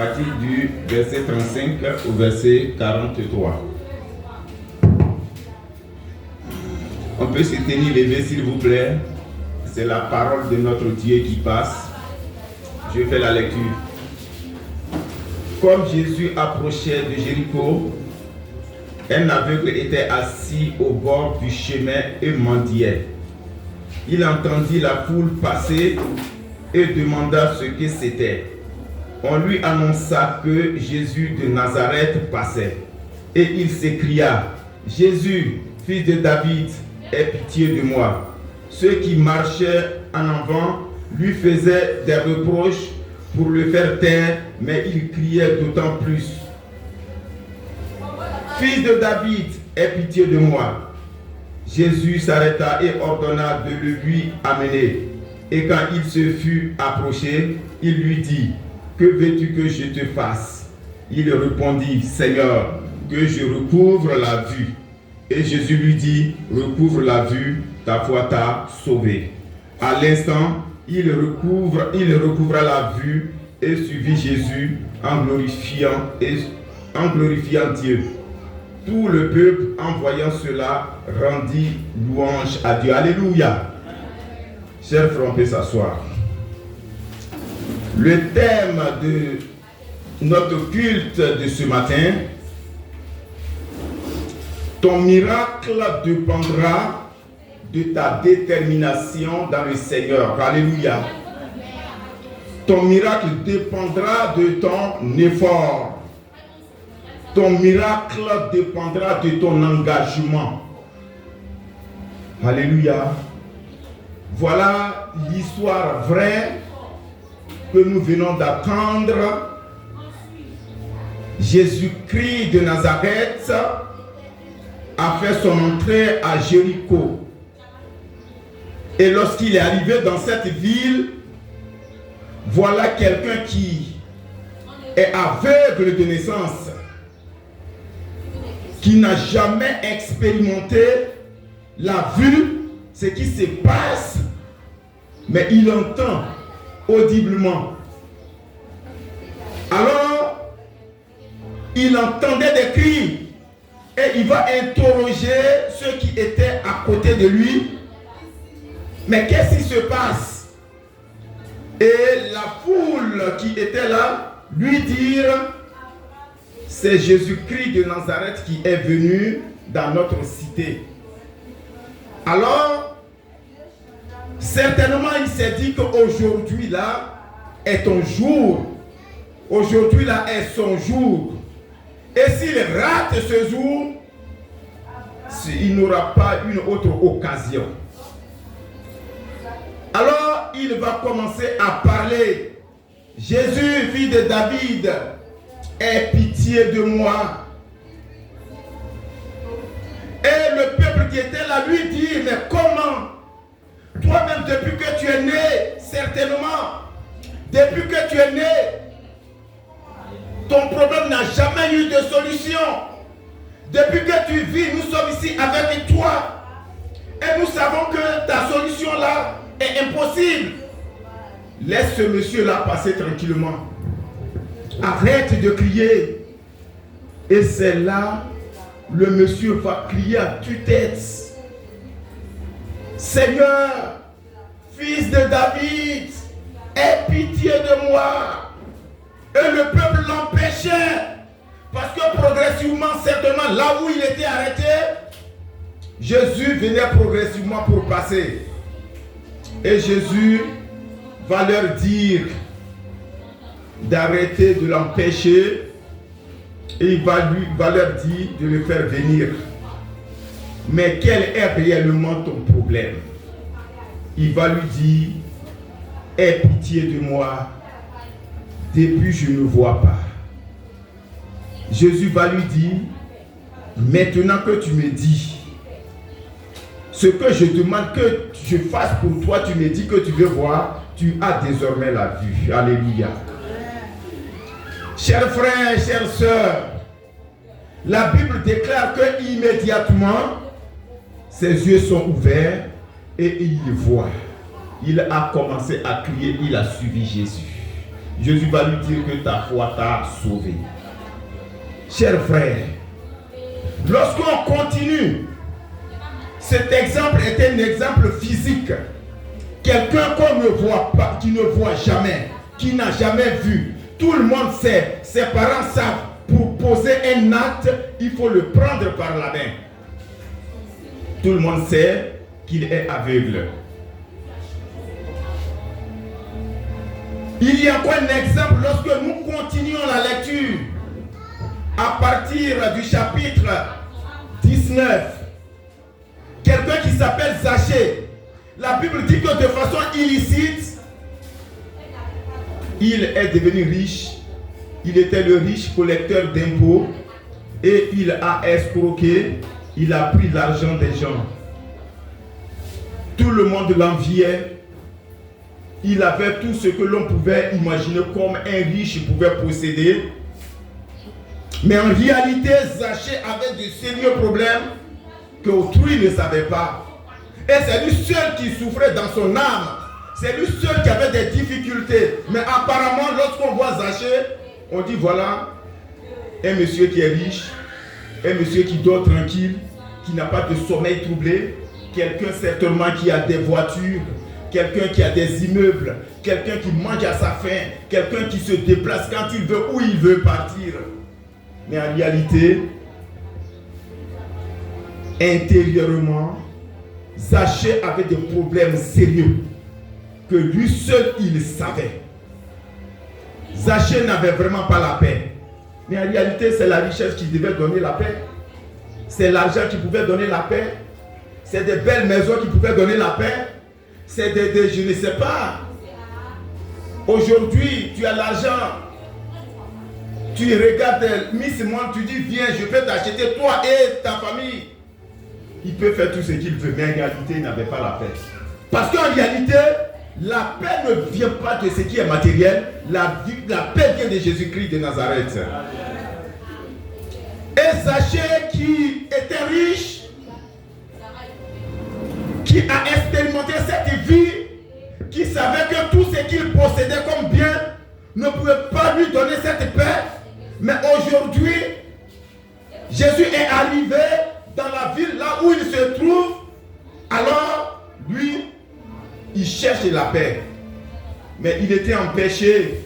À partir du verset 35 au verset 43. On peut se tenir levé s'il vous plaît. C'est la parole de notre Dieu qui passe. Je fais la lecture. Comme Jésus approchait de Jéricho, un aveugle était assis au bord du chemin et mendiait. Il entendit la foule passer et demanda ce que c'était. On lui annonça que Jésus de Nazareth passait. Et il s'écria, « Jésus, fils de David, aie pitié de moi. » Ceux qui marchaient en avant lui faisaient des reproches pour le faire taire, mais il criait d'autant plus. « Fils de David, aie pitié de moi. » Jésus s'arrêta et ordonna de le lui amener. Et quand il se fut approché, il lui dit, « Que veux-tu que je te fasse ?» Il répondit, « Seigneur, que je recouvre la vue. » Et Jésus lui dit, « Recouvre la vue, ta foi t'a sauvé. » À l'instant, il recouvra la vue et suivit Jésus en glorifiant Dieu. Tout le peuple, en voyant cela, rendit louange à Dieu. Alléluia. Chers frères, on peut s'asseoir. Le thème de notre culte de ce matin, ton miracle dépendra de ta détermination dans le Seigneur. Alléluia. Ton miracle dépendra de ton effort. Ton miracle dépendra de ton engagement. Alléluia. Voilà l'histoire vraie que nous venons d'attendre. Jésus-Christ de Nazareth a fait son entrée à Jéricho. Et lorsqu'il est arrivé dans cette ville, voilà quelqu'un qui est aveugle de naissance, qui n'a jamais expérimenté la vue, ce qui se passe, mais il entend audiblement. Alors, il entendait des cris et il va interroger ceux qui étaient à côté de lui. Mais qu'est-ce qui se passe? Et la foule qui était là lui dire, c'est Jésus-Christ de Nazareth qui est venu dans notre cité. Alors, certainement il s'est dit qu'aujourd'hui là est ton jour. Aujourd'hui là est son jour. Et s'il rate ce jour, il n'aura pas une autre occasion. Alors il va commencer à parler. Jésus, fils de David, aie pitié de moi. Et le peuple qui était là lui dit, mais comment? Toi-même, depuis que tu es né, certainement, depuis que tu es né, ton problème n'a jamais eu de solution. Depuis que tu vis, nous sommes ici avec toi. Et nous savons que ta solution là est impossible. Laisse ce monsieur-là passer tranquillement. Arrête de crier. Et c'est là, le monsieur va crier à tue-tête. Seigneur, fils de David, aie pitié de moi. Et le peuple l'empêchait. Parce que progressivement, certainement, là où il était arrêté, Jésus venait progressivement pour passer. Et Jésus va leur dire d'arrêter de l'empêcher. Et il va leur dire de le faire venir. Mais quel est réellement ton problème? Il va lui dire, aie pitié de moi. Depuis je ne vois pas. Jésus va lui dire, maintenant que tu me dis, ce que je demande que je fasse pour toi, tu me dis que tu veux voir, tu as désormais la vue. Alléluia. Chers frères, chères sœurs, la Bible déclare que immédiatement, ses yeux sont ouverts et il voit. Il a commencé à crier, il a suivi Jésus. Jésus va lui dire que ta foi t'a sauvé. Chers frères, lorsqu'on continue, cet exemple est un exemple physique. Quelqu'un qu'on ne voit pas, qui ne voit jamais, qui n'a jamais vu. Tout le monde sait, ses parents savent, pour poser un acte, il faut le prendre par la main. Tout le monde sait qu'il est aveugle. Il y a encore un exemple lorsque nous continuons la lecture à partir du chapitre 19. Quelqu'un qui s'appelle Zachée, la Bible dit que de façon illicite, il est devenu riche. Il était le riche collecteur d'impôts et il a escroqué, il a pris l'argent des gens. Tout le monde l'enviait. Il avait tout ce que l'on pouvait imaginer comme un riche pouvait posséder. Mais en réalité, Zachée avait de sérieux problèmes qu'autrui ne savait pas. Et c'est lui seul qui souffrait dans son âme. C'est lui seul qui avait des difficultés. Mais apparemment, lorsqu'on voit Zachée, on dit voilà, un monsieur qui est riche, un monsieur qui dort tranquille, qui n'a pas de sommeil troublé, quelqu'un certainement qui a des voitures, quelqu'un qui a des immeubles, quelqu'un qui mange à sa faim, quelqu'un qui se déplace quand il veut, où il veut partir. Mais en réalité, intérieurement, Zachée avait des problèmes sérieux que lui seul il savait. Zachée n'avait vraiment pas la paix. Mais en réalité, c'est la richesse qui devait donner la paix. C'est l'argent qui pouvait donner la paix. C'est des belles maisons qui pouvaient donner la paix. C'est je ne sais pas. Aujourd'hui, tu as l'argent. Tu regardes Miss Monde, tu dis viens, je peux t'acheter toi et ta famille. Il peut faire tout ce qu'il veut, mais en réalité, il n'avait pas la paix. Parce qu'en réalité, la paix ne vient pas de ce qui est matériel. La paix vient de Jésus-Christ de Nazareth. Et Zachée qui était riche, qui a expérimenté cette vie, qui savait que tout ce qu'il possédait comme bien ne pouvait pas lui donner cette paix. Mais aujourd'hui, Jésus est arrivé dans la ville là où il se trouve. Alors, lui, il cherche la paix. Mais il était empêché,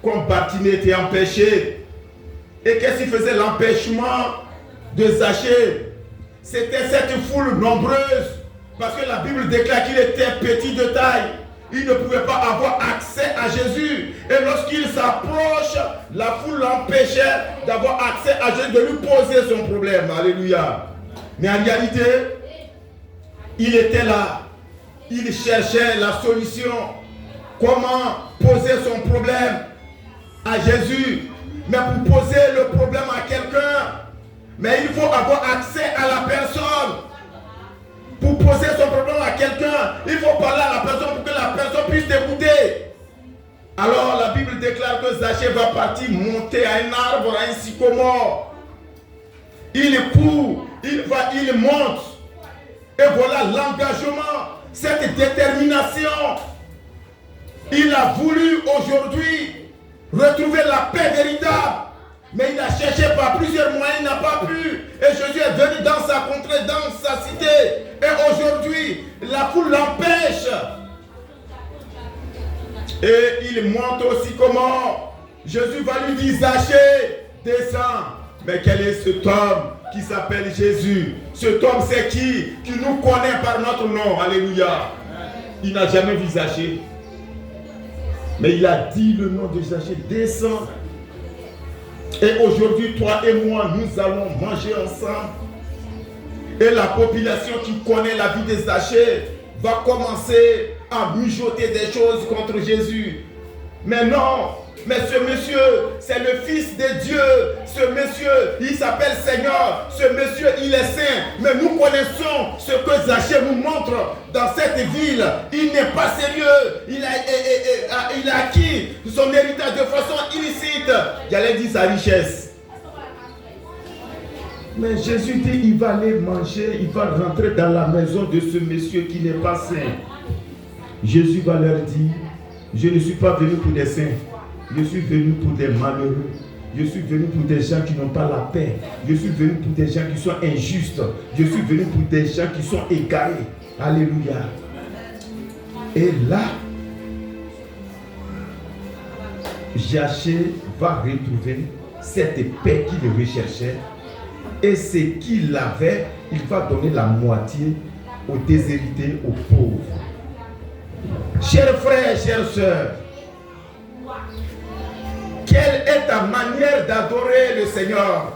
comme Bartimée était empêché. Et qu'est-ce qui faisait l'empêchement de Zachée? C'était cette foule nombreuse. Parce que la Bible déclare qu'il était petit de taille. Il ne pouvait pas avoir accès à Jésus. Et lorsqu'il s'approche, la foule l'empêchait d'avoir accès à Jésus, de lui poser son problème. Alléluia. Mais en réalité, il était là. Il cherchait la solution. Comment poser son problème à Jésus. Mais pour poser le problème à quelqu'un, mais il faut avoir accès à la personne. Pour poser son problème à quelqu'un, il faut parler à la personne pour que la personne puisse t'écouter. Alors la Bible déclare que Zachée va partir monter à un arbre, à un sycomore. Il court, il va, il monte. Et voilà l'engagement, cette détermination. Il a voulu aujourd'hui retrouver la paix véritable. Mais il a cherché par plusieurs moyens, il n'a pas pu. Et Jésus est venu dans sa contrée, dans sa cité. Et aujourd'hui, la foule l'empêche. Et il monte aussi comment Jésus va lui dire, Zachée, descends. Mais quel est cet homme qui s'appelle Jésus? Cet homme c'est qui nous connaît par notre nom. Alléluia. Il n'a jamais vu Zachée. Mais il a dit le nom de Zachée, descends. Et aujourd'hui, toi et moi, nous allons manger ensemble. Et la population qui connaît la vie de Zachée va commencer à mijoter des choses contre Jésus. Mais non, mais ce monsieur, c'est le Fils de Dieu. Ce monsieur, il s'appelle Seigneur. Ce monsieur, il est saint. Mais nous connaissons ce que Zachée nous montre dans cette ville. Il n'est pas sérieux. Il a acquis son héritage de façon illicite. J'allais dire sa richesse. Mais Jésus dit, il va aller manger, il va rentrer dans la maison de ce monsieur qui n'est pas saint. Jésus va leur dire, je ne suis pas venu pour des saints, Je suis venu pour des malheureux. Je suis venu pour des gens qui n'ont pas la paix. Je suis venu pour des gens qui sont injustes. Je suis venu pour des gens qui sont égarés. Alléluia. Et là, Jaché va retrouver cette paix qu'il recherchait. Et ce qu'il avait, il va donner la moitié aux déshérités, aux pauvres. Chers frères, chères sœurs, quelle est ta manière d'adorer le Seigneur?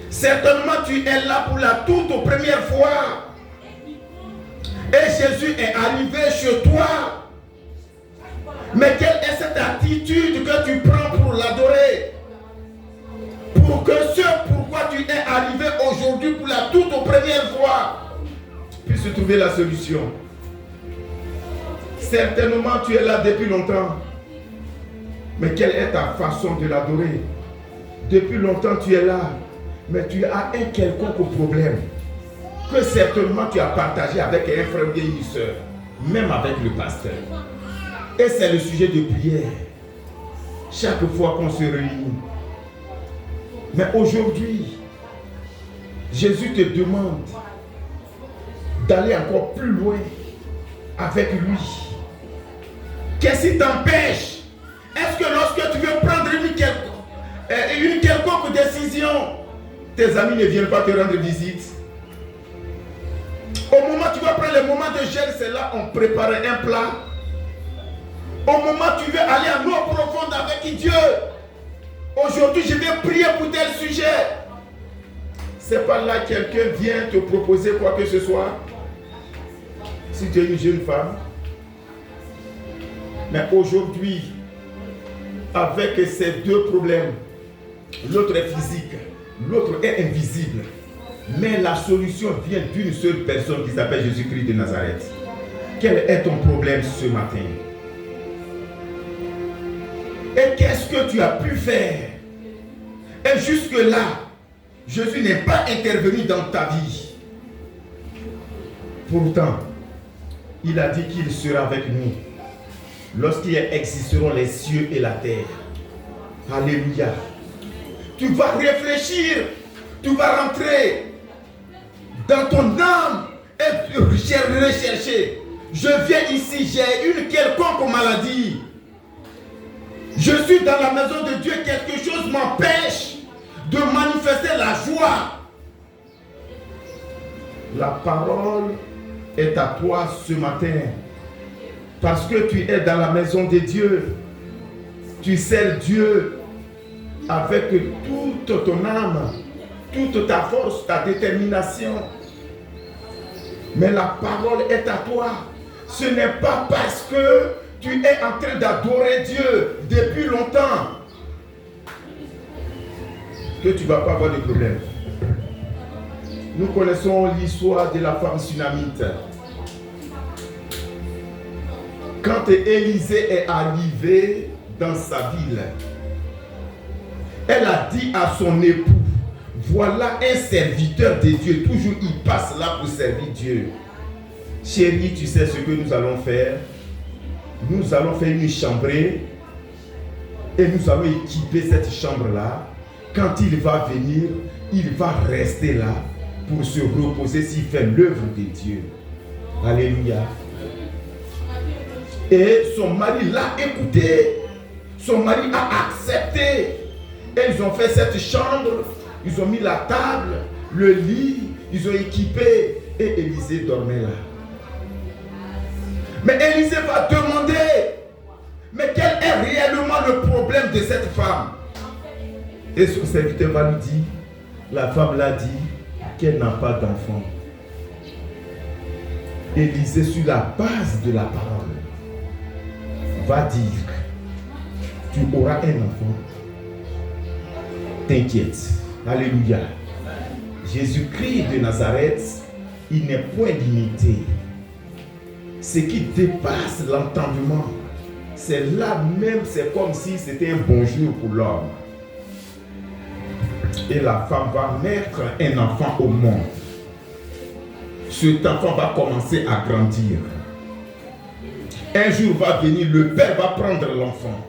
Certainement tu es là pour la toute première fois. Et Jésus est arrivé chez toi. Mais quelle est cette attitude que tu prends pour l'adorer? Pour que ce pourquoi tu es arrivé aujourd'hui pour la toute première fois puisse trouver la solution. Certainement tu es là depuis longtemps. Mais quelle est ta façon de l'adorer? Depuis longtemps tu es là. Mais tu as un quelconque problème que certainement tu as partagé avec un frère ou une soeur, même avec le pasteur. Et c'est le sujet de prière. Chaque fois qu'on se réunit. Mais aujourd'hui, Jésus te demande d'aller encore plus loin avec lui. Qu'est-ce qui t'empêche? Est-ce que lorsque tu veux prendre une quelconque décision, tes amis ne viennent pas te rendre visite? Au moment où tu vas prendre le moment de jeûne, c'est là on prépare un plat. Au moment où tu veux aller en eau profonde avec Dieu, aujourd'hui je vais prier pour tel sujet. C'est pas là que quelqu'un vient te proposer quoi que ce soit. Si tu es une jeune femme. Mais aujourd'hui, avec ces deux problèmes, l'autre est physique, l'autre est invisible. Mais la solution vient d'une seule personne qui s'appelle Jésus-Christ de Nazareth. Quel est ton problème ce matin? Et qu'est-ce que tu as pu faire? Et jusque-là, Jésus n'est pas intervenu dans ta vie. Pourtant, il a dit qu'il sera avec nous lorsqu'il existeront les cieux et la terre. Alléluia. Tu vas réfléchir, tu vas rentrer dans ton âme et rechercher. Je viens ici, j'ai une quelconque maladie. Je suis dans la maison de Dieu, quelque chose m'empêche de manifester la joie. La parole est à toi ce matin. Parce que tu es dans la maison de Dieu. Tu sers Dieu avec toute ton âme, toute ta force, ta détermination. Mais la parole est à toi. Ce n'est pas parce que tu es en train d'adorer Dieu depuis longtemps que tu ne vas pas avoir de problème. Nous connaissons l'histoire de la femme sunamite. Quand Élisée est arrivé dans sa ville, elle a dit à son époux, voilà un serviteur de Dieu, toujours il passe là pour servir Dieu. Chérie, tu sais ce que nous allons faire? Nous allons faire une chambrée et nous allons équiper cette chambre-là. Quand il va venir, il va rester là pour se reposer s'il fait l'œuvre de Dieu. Alléluia. Et son mari l'a écouté. Son mari a accepté. Et ils ont fait cette chambre. Ils ont mis la table, le lit. Ils ont équipé. Et Élisée dormait là. Mais Élisée va demander, mais quel est réellement le problème de cette femme? Et son serviteur va lui dire, la femme l'a dit qu'elle n'a pas d'enfant. Élisée, sur la base de la parole, va dire, tu auras un enfant. T'inquiète. Alléluia. Jésus-Christ de Nazareth, il n'est point limité. Ce qui dépasse l'entendement, c'est là même, c'est comme si c'était un bonjour pour l'homme. Et la femme va mettre un enfant au monde. Cet enfant va commencer à grandir. Un jour va venir, le père va prendre l'enfant.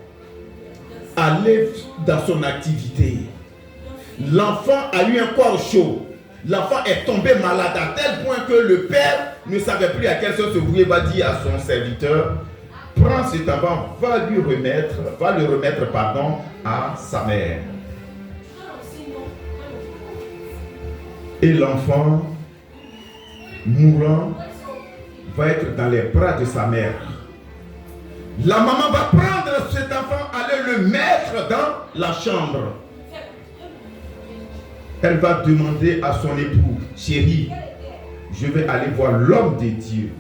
aller dans son activité. L'enfant a eu un corps chaud. L'enfant est tombé malade à tel point que le père ne savait plus à quelle chose se vouer. Va dire à son serviteur, prends cet enfant, va le remettre à sa mère. Et l'enfant, mourant, va être dans les bras de sa mère. La maman va prendre cet enfant, aller le mettre dans la chambre. Elle va demander à son époux, chérie, je vais aller voir l'homme de Dieu.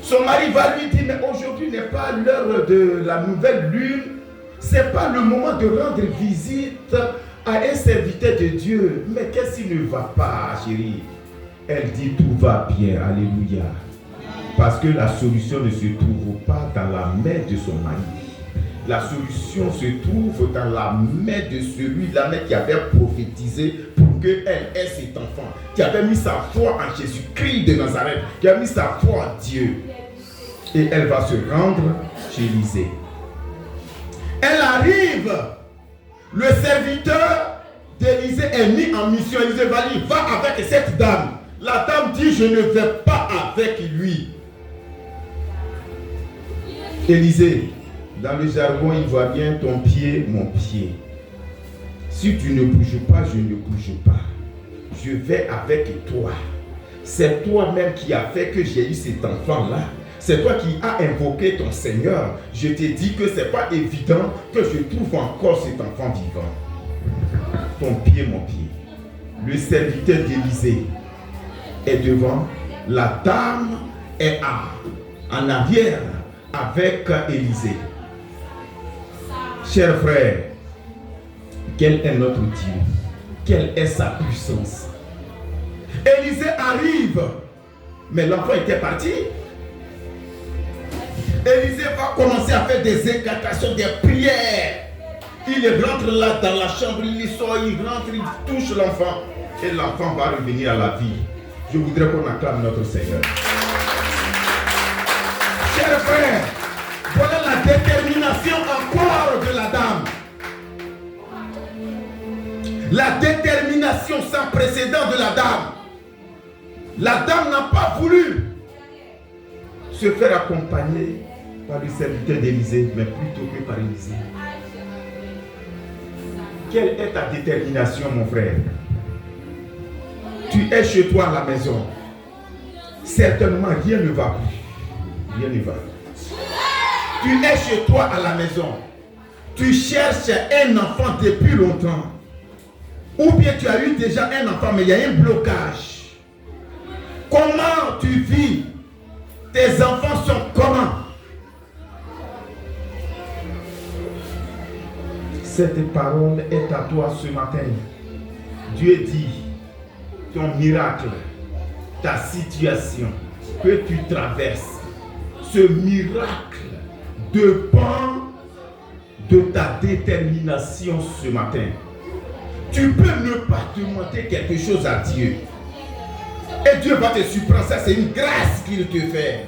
Son mari va lui dire, mais aujourd'hui n'est pas l'heure de la nouvelle lune, c'est pas le moment de rendre visite à un serviteur de Dieu. Mais qu'est-ce qui ne va pas, chérie? Elle dit, tout va bien, alléluia. Parce que la solution ne se trouve pas dans la main de son mari. La solution se trouve dans la main de celui-là qui avait prophétisé pour qu'elle ait cet enfant, qui avait mis sa foi en Jésus-Christ de Nazareth, qui a mis sa foi en Dieu. Et elle va se rendre chez Élisée. Elle arrive. Le serviteur d'Élisée est mis en mission. Élisée va dire, va avec cette dame. La dame dit, je ne vais pas avec lui. Élisée, dans le jargon ivoirien, ton pied, mon pied. Si tu ne bouges pas, je ne bouge pas. Je vais avec toi. C'est toi-même qui as fait que j'ai eu cet enfant-là. C'est toi qui as invoqué ton Seigneur. Je t'ai dit que ce n'est pas évident que je trouve encore cet enfant vivant. Ton pied, mon pied. Le serviteur d'Élisée est devant. La dame est en arrière avec Élisée. Chers frères, quel est notre Dieu? Quelle est sa puissance? Élisée arrive, mais l'enfant était parti. Élisée va commencer à faire des incantations, des prières. Il rentre là dans la chambre, il sort, il rentre, il touche l'enfant. Et l'enfant va revenir à la vie. Je voudrais qu'on acclame notre Seigneur. Chers frères, voilà la détermination encore de la dame. La détermination sans précédent de la dame. La dame n'a pas voulu se faire accompagner par le serviteur d'Élisée, mais plutôt que par Élisée. Quelle est ta détermination, mon frère? Tu es chez toi à la maison. Certainement, rien ne va plus. Rien ne va. Tu es chez toi à la maison. Tu cherches un enfant depuis longtemps. Ou bien tu as eu déjà un enfant, mais il y a un blocage. Comment tu vis? Tes enfants sont comment? Cette parole est à toi ce matin. Dieu dit, ton miracle, ta situation que tu traverses, ce miracle dépend de ta détermination ce matin. Tu peux ne pas demander quelque chose à Dieu. Et Dieu va te surprendre. Ça, c'est une grâce qu'il te fait.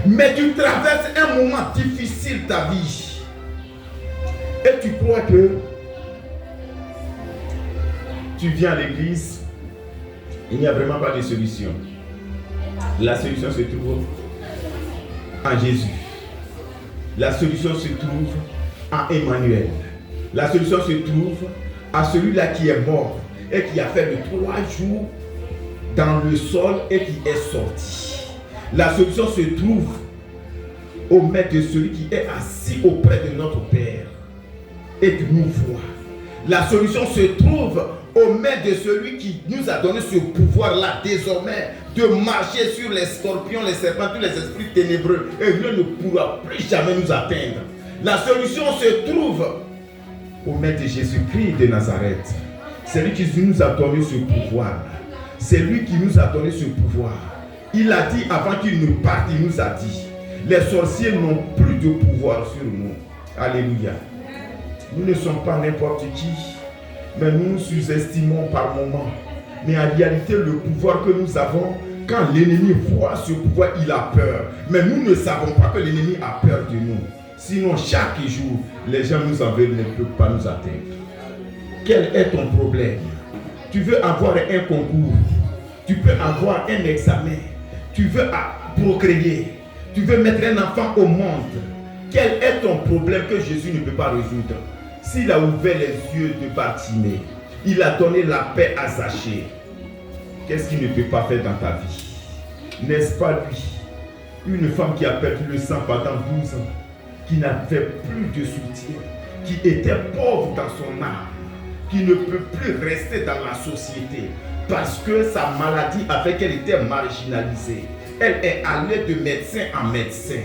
Mais tu traverses un moment difficile ta vie. Et tu crois que tu viens à l'église, il n'y a vraiment pas de solution. La solution se trouve en Jésus. La solution se trouve en Emmanuel. La solution se trouve à celui-là qui est mort et qui a fait le 3 jours dans le sol et qui est sorti. La solution se trouve au maître de celui qui est assis auprès de notre Père et qui nous voit. La solution se trouve au maître de celui qui nous a donné ce pouvoir-là désormais de marcher sur les scorpions, les serpents, tous les esprits ténébreux, et rien ne pourra plus jamais nous atteindre. La solution se trouve au maître de Jésus-Christ de Nazareth. C'est lui qui nous a donné ce pouvoir. C'est lui qui nous a donné ce pouvoir. Il a dit avant qu'il ne parte, il nous a dit, les sorciers n'ont plus de pouvoir sur nous. Alléluia. Nous ne sommes pas n'importe qui, mais nous nous sous-estimons par moments. Mais en réalité, le pouvoir que nous avons, quand l'ennemi voit ce pouvoir, il a peur. Mais nous ne savons pas que l'ennemi a peur de nous. Sinon, chaque jour, les gens nous en veulent, ne peuvent pas nous atteindre. Quel est ton problème? Tu veux avoir un concours, tu peux avoir un examen, tu veux procréer, tu veux mettre un enfant au monde. Quel est ton problème que Jésus ne peut pas résoudre? S'il a ouvert les yeux de Bartimée, il a donné la paix à Zachée, qu'est-ce qu'il ne peut pas faire dans ta vie? N'est-ce pas lui? Une femme qui a perdu le sang pendant 12 ans, qui n'avait plus de soutien, qui était pauvre dans son âme, qui ne peut plus rester dans la société parce que sa maladie a fait qu'elle était marginalisée. Elle est allée de médecin en médecin,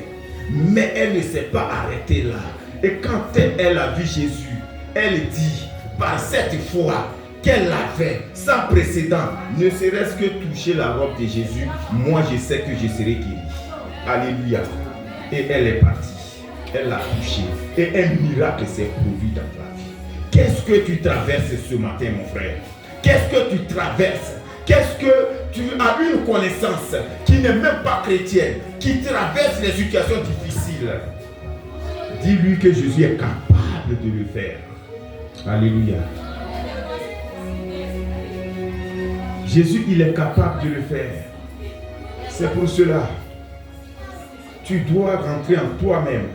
mais elle ne s'est pas arrêtée là. Et quand elle a vu Jésus, elle dit, par cette foi qu'elle avait sans précédent, ne serait-ce que toucher la robe de Jésus, moi je sais que je serai guéri. Alléluia. Et elle est partie. Elle l'a touché. Et un miracle s'est produit dans ta vie. Qu'est-ce que tu traverses ce matin, mon frère? Qu'est-ce que tu traverses? Qu'est-ce que tu as une connaissance qui n'est même pas chrétienne, qui traverse les situations difficiles? Dis-lui que Jésus est capable de le faire. Alléluia. Jésus, il est capable de le faire. C'est pour cela, tu dois rentrer en toi-même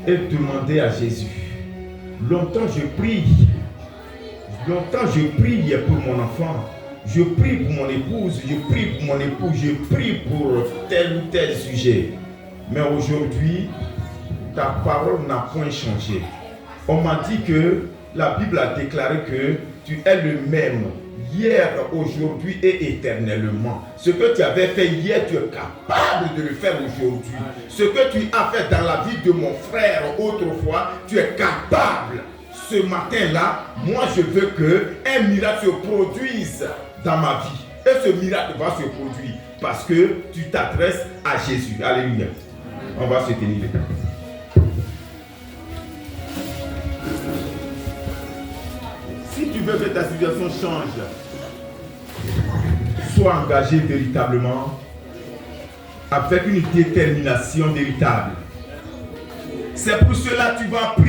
et demander à Jésus. Longtemps je prie pour mon enfant, je prie pour mon épouse, je prie pour mon époux, je prie pour tel ou tel sujet. Mais aujourd'hui, ta parole n'a point changé. On m'a dit que la Bible a déclaré que tu es le même hier, aujourd'hui et éternellement. Ce que tu avais fait hier, tu es capable de le faire aujourd'hui. Ce que tu as fait dans la vie de mon frère autrefois, tu es capable. Ce matin-là, moi je veux qu'un miracle se produise dans ma vie. Et ce miracle va se produire parce que tu t'adresses à Jésus. Alléluia. On va se tenir les temps. Si tu veux que ta situation change, sois engagé véritablement avec une détermination véritable. C'est pour cela que tu vas prier.